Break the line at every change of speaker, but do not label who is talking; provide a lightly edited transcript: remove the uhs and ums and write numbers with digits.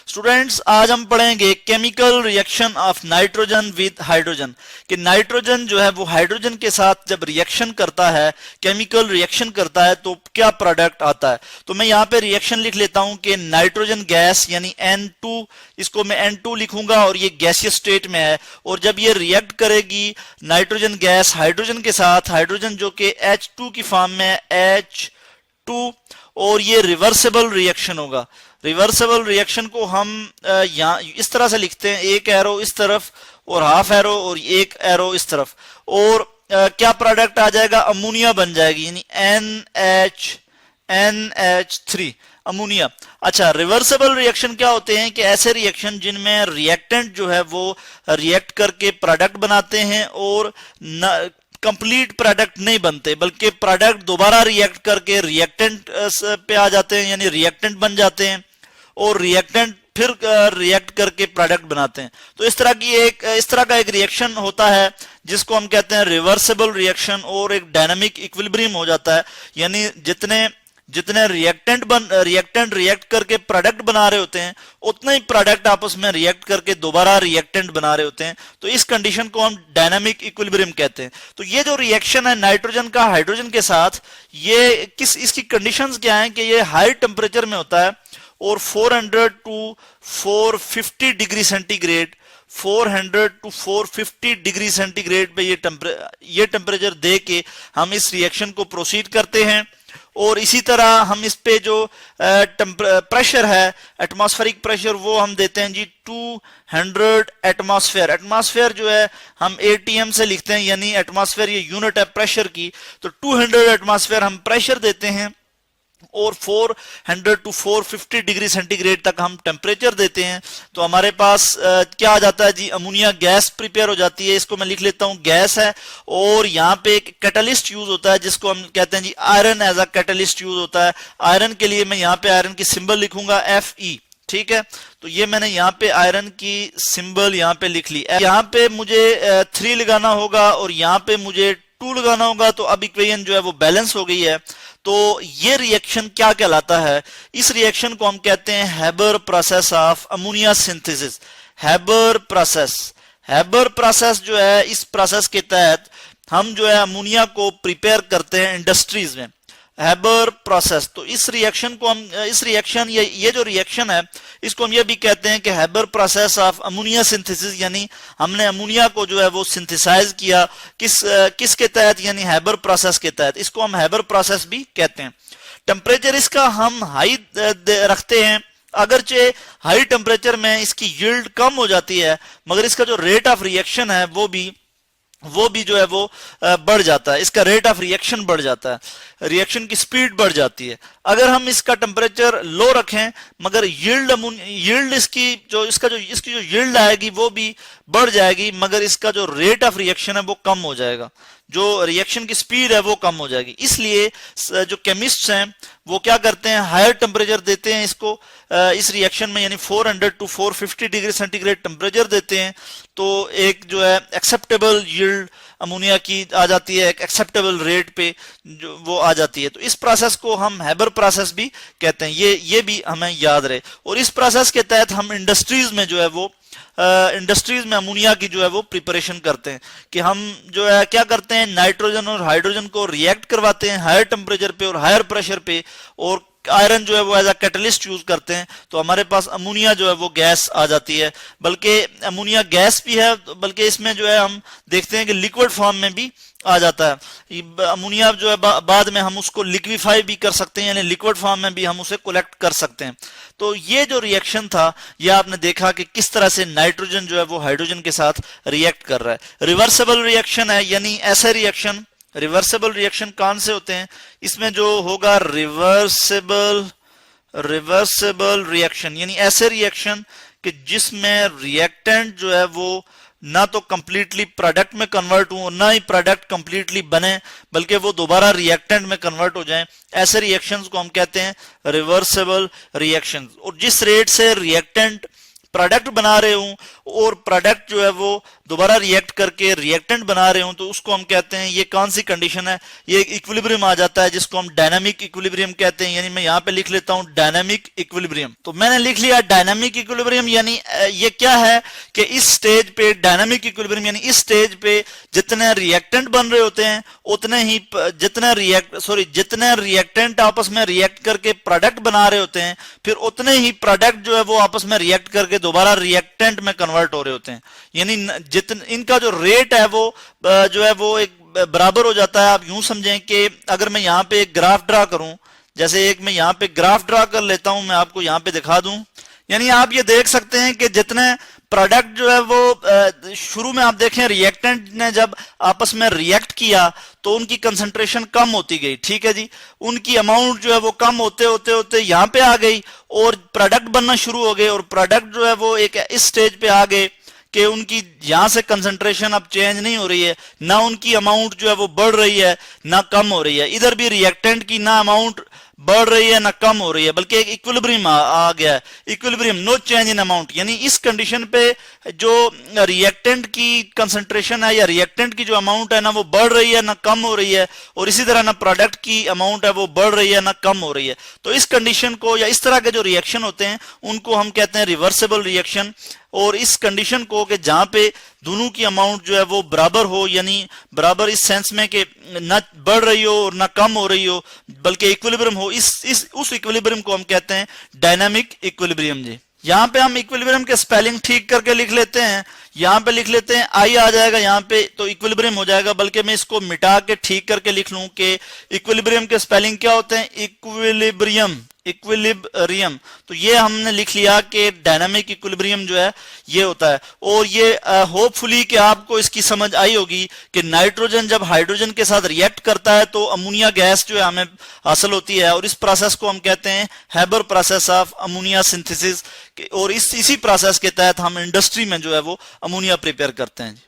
Students, आज हम पढ़ेंगे chemical reaction of nitrogen with hydrogen कि नाइट्रोजन जो है वो हाइड्रोजन के साथ जब रिएक्शन करता है, केमिकल रिएक्शन करता है तो क्या प्रोडक्ट आता है। तो मैं यहाँ पे रिएक्शन लिख लेता हूं कि नाइट्रोजन गैस यानी N2, इसको मैं N2 लिखूंगा और ये गैसियस स्टेट में है, और जब ये रिएक्ट करेगी नाइट्रोजन गैस हाइड्रोजन के साथ, हाइड्रोजन जो कि H2 की फॉर्म में H2, और ये रिवर्सिबल रिएक्शन होगा। रिवर्सिबल रिएक्शन को हम यहाँ इस तरह से लिखते हैं, एक एरो इस तरफ और हाफ एरो और एक एरो इस तरफ, और क्या प्रोडक्ट आ जाएगा, अमोनिया बन जाएगी, यानी NH3 अमोनिया। अच्छा, रिवर्सिबल रिएक्शन क्या होते हैं कि ऐसे रिएक्शन जिनमें रिएक्टेंट जो है वो रिएक्ट करके प्रोडक्ट बनाते हैं और कंप्लीट प्रोडक्ट नहीं बनते, बल्कि प्रोडक्ट दोबारा रिएक्ट करके रिएक्टेंट पे आ जाते हैं, यानी रिएक्टेंट बन जाते हैं, और रिएक्टेंट फिर रिएक्ट करके प्रोडक्ट बनाते हैं। तो इस तरह का एक रिएक्शन होता है जिसको हम कहते हैं रिवर्सिबल रिएक्शन, और एक डायनामिक इक्विलिब्रियम हो जाता है, यानी जितने रिएक्टेंट रिएक्ट करके प्रोडक्ट बना रहे होते हैं उतने ही प्रोडक्ट आपस में रिएक्ट करके दोबारा रिएक्टेंट बना रहे होते हैं। तो इस कंडीशन को हम डायनामिक इक्विलिब्रियम कहते हैं। तो ये जो रिएक्शन है नाइट्रोजन का हाइड्रोजन के साथ, ये इसकी कंडीशंस क्या हैं कि ये हाई टेम्परेचर में होता है, और 400 to 450 degree centigrade, 400 to 450 degree centigrade पे ये टेम्परेचर दे के हम इस रिएक्शन को प्रोसीड करते हैं। और इसी तरह हम इस पे जो प्रेशर है, एटमॉस्फेरिक प्रेशर, वो हम देते हैं जी 200 एटमॉस्फेयर। एटमॉस्फेयर जो है हम ATM से लिखते हैं, यानी एटमॉस्फेयर ये यूनिट है प्रेशर की, तो 200 एटमॉस्फेयर हम प्रेशर देते हैं, और 400 टू 450 डिग्री सेंटीग्रेड तक हम टेम्परेचर देते हैं। तो हमारे पास क्या आ जाता है जी, अमोनिया गैस प्रिपेयर हो जाती है। इसको मैं लिख लेता हूं गैस है, और यहाँ पे एक कैटलिस्ट यूज होता है जिसको हम कहते हैं जी iron as a catalyst use होता है। आयरन के लिए मैं यहाँ पे आयरन की सिंबल लिखूंगा Fe, ठीक है। तो ये मैंने यहाँ पे आयरन की सिंबल यहाँ पे लिख ली। यहाँ पे मुझे 3 लगाना होगा और यहाँ पे मुझे 2 लगाना होगा, तो अब इक्वेशन जो है वो बैलेंस हो गई है। तो ये रिएक्शन क्या कहलाता है, इस रिएक्शन को हम कहते हैं Haber process of ammonia synthesis. Haber process जो है, इस प्रोसेस के तहत हम जो है अमोनिया को प्रिपेयर करते हैं इंडस्ट्रीज में, हैबर प्रोसेस। तो इस रिएक्शन को हम ये जो रिएक्शन है इसको हम ये भी कहते हैं कि Haber process of ammonia synthesis, यानी हमने अमोनिया को जो है वो सिंथेसाइज किया किसके तहत, यानी हैबर प्रोसेस के तहत। इसको हम हैबर प्रोसेस भी कहते हैं। टेम्परेचर इसका हम हाई रखते हैं, अगरचे हाई टेम्परेचर में इसकी यील्ड कम हो जाती है, मगर इसका जो रेट ऑफ रिएक्शन है वो भी जो है वो बढ़ जाता है। इसका रेट ऑफ रिएक्शन बढ़ जाता है, रिएक्शन की स्पीड बढ़ जाती है। अगर हम इसका टेम्परेचर लो रखें मगर इसकी जो यील्ड आएगी वो भी बढ़ जाएगी, मगर इसका जो रेट ऑफ रिएक्शन है वो कम हो जाएगा, जो रिएक्शन की स्पीड है वो कम हो जाएगी। इसलिए जो केमिस्ट्स हैं वो क्या करते हैं, हायर टेम्परेचर देते हैं इसको, इस रिएक्शन में, यानी 400 टू 450 डिग्री सेंटीग्रेड टेम्परेचर देते हैं, तो एक जो है एक्सेप्टेबल यील्ड अमोनिया की आ जाती है, एक एक्सेप्टेबल रेट पे जो वो आ जाती है। तो इस प्रोसेस को हम हैबर प्रोसेस भी कहते हैं, ये भी हमें याद रहे। और इस प्रोसेस के तहत हम इंडस्ट्रीज में जो है वो अमोनिया की जो है वो प्रिपरेशन करते हैं, कि हम जो है क्या करते हैं, नाइट्रोजन और हाइड्रोजन को रिएक्ट करवाते हैं हायर टेम्परेचर पे और हायर प्रेशर पे, और आयरन जो है वो एज अ कैटलिस्ट यूज करते हैं, तो हमारे पास अमोनिया जो है वो गैस आ जाती है। बल्कि अमोनिया गैस भी है, बल्कि इसमें जो है हम देखते हैं कि लिक्विड फॉर्म में भी आ जाता है। अमोनिया जो है बाद में हम उसको लिक्विफाई भी कर सकते हैं, यानी लिक्विड फॉर्म में भी हम उसे कलेक्ट कर सकते हैं। तो ये जो रिएक्शन था, यह आपने देखा कि किस तरह से नाइट्रोजन जो है वो हाइड्रोजन के साथ रिएक्ट कर रहा है। रिवर्सिबल रिएक्शन है, यानी ऐसे रिएक्शन, रिवर्सिबल रिएक्शन कौन से होते हैं, इसमें जो होगा रिवर्सिबल रिएक्शन, यानी ऐसे रिएक्शन कि जिसमें रिएक्टेंट जो है वो ना तो कंप्लीटली प्रोडक्ट में कन्वर्ट हो, ना ही प्रोडक्ट कंप्लीटली बने, बल्कि वो दोबारा रिएक्टेंट में कन्वर्ट हो जाएं। ऐसे रिएक्शंस को हम कहते हैं रिवर्सिबल रिएक्शंस। और जिस रेट से रिएक्टेंट प्रोडक्ट बना रहे हूं और प्रोडक्ट जो है वो दोबारा रिएक्ट करके रिएक्टेंट बना रहे हो तो उसको हम कहते हैं, ये कौन सी कंडीशन है, ये इक्विलिब्रियम आ जाता है जिसको हम डायनामिक इक्विलिब्रियम कहते हैं। यानी मैं यहाँ पे लिख लेता हूँ डायनामिक इक्विलिब्रियम। तो मैंने लिख लिया डायनामिक इक्विलिब्रियम, यानी ये क्या है कि इस स्टेज पे डायनामिक इक्विलिब्रियम यानी इस स्टेज पे जितने रिएक्टेंट बन रहे होते हैं उतने ही जितने रिएक्टेंट आपस में रिएक्ट करके प्रोडक्ट बना रहे होते हैं, फिर उतने ही प्रोडक्ट जो है वो आपस में रिएक्ट करके दोबारा रिएक्टेंट में कन्वर्ट हो रहे होते हैं। यानी इनका जो रेट है वो जो है वो एक बराबर हो जाता है। आप यूं समझें कि अगर मैं यहाँ पे एक ग्राफ ड्रा करूं, जैसे एक मैं यहाँ पे ग्राफ ड्रा कर लेता हूं, मैं आपको यहाँ पे दिखा दूं। यानी आप ये देख सकते हैं कि जितने प्रोडक्ट जो है वो शुरू में आप देखें रिएक्टेंट ने जब आपस में रिएक्ट किया तो उनकी कंसंट्रेशन कम होती गई, ठीक है जी। उनकी अमाउंट जो है वो कम होते होते होते यहाँ पे आ गई और प्रोडक्ट बनना शुरू हो गए, और प्रोडक्ट जो है वो एक इस स्टेज पे आ गए कि उनकी यहां से कंसंट्रेशन अब चेंज नहीं हो रही है, ना उनकी अमाउंट जो है वो बढ़ रही है ना कम हो रही है। इधर भी रिएक्टेंट की ना अमाउंट बढ़ रही है ना कम हो रही है, बल्कि एक इक्विलिब्रियम आ गया है, equilibrium, no change in amount. यानी इस कंडीशन पे जो रिएक्टेंट की कंसंट्रेशन है या रिएक्टेंट की जो अमाउंट है ना वो बढ़ रही है ना कम हो रही है, और इसी तरह ना प्रोडक्ट की अमाउंट है वो बढ़ रही है ना कम हो रही है। तो इस कंडीशन को या इस तरह के जो रिएक्शन होते हैं उनको हम कहते हैं रिवर्सिबल रिएक्शन। और इस कंडीशन को कि जहां पे दोनों की अमाउंट जो है वो बराबर हो, यानी बराबर इस सेंस में कि ना बढ़ रही हो और ना कम हो रही हो, बल्कि इक्विलिब्रियम हो, उस इक्विलिब्रियम को हम कहते हैं डायनामिक इक्विलिब्रियम जी। यहाँ पे हम इक्विलिब्रियम के स्पेलिंग ठीक करके लिख लेते हैं। यहाँ पे लिख लेते हैं आई आ जाएगा यहाँ पे तो इक्विलिब्रियम हो जाएगा, बल्कि मैं इसको मिटा के ठीक करके लिख लूं कि इक्विलिब्रियम के स्पेलिंग क्या होते हैं, इक्विलिब्रियम, इक्विलिब्रियम। तो ये हमने लिख लिया कि डायनामिक इक्विलिब्रियम जो है ये होता है। और ये होपफुली कि आपको इसकी समझ आई होगी कि नाइट्रोजन जब हाइड्रोजन के साथ रिएक्ट करता है तो अमोनिया गैस जो है हमें हासिल होती है, और इस प्रोसेस को हम कहते हैं Haber process of ammonia synthesis. और इसी प्रोसेस के तहत हम इंडस्ट्री में जो है वो अमोनिया प्रिपेयर करते हैं।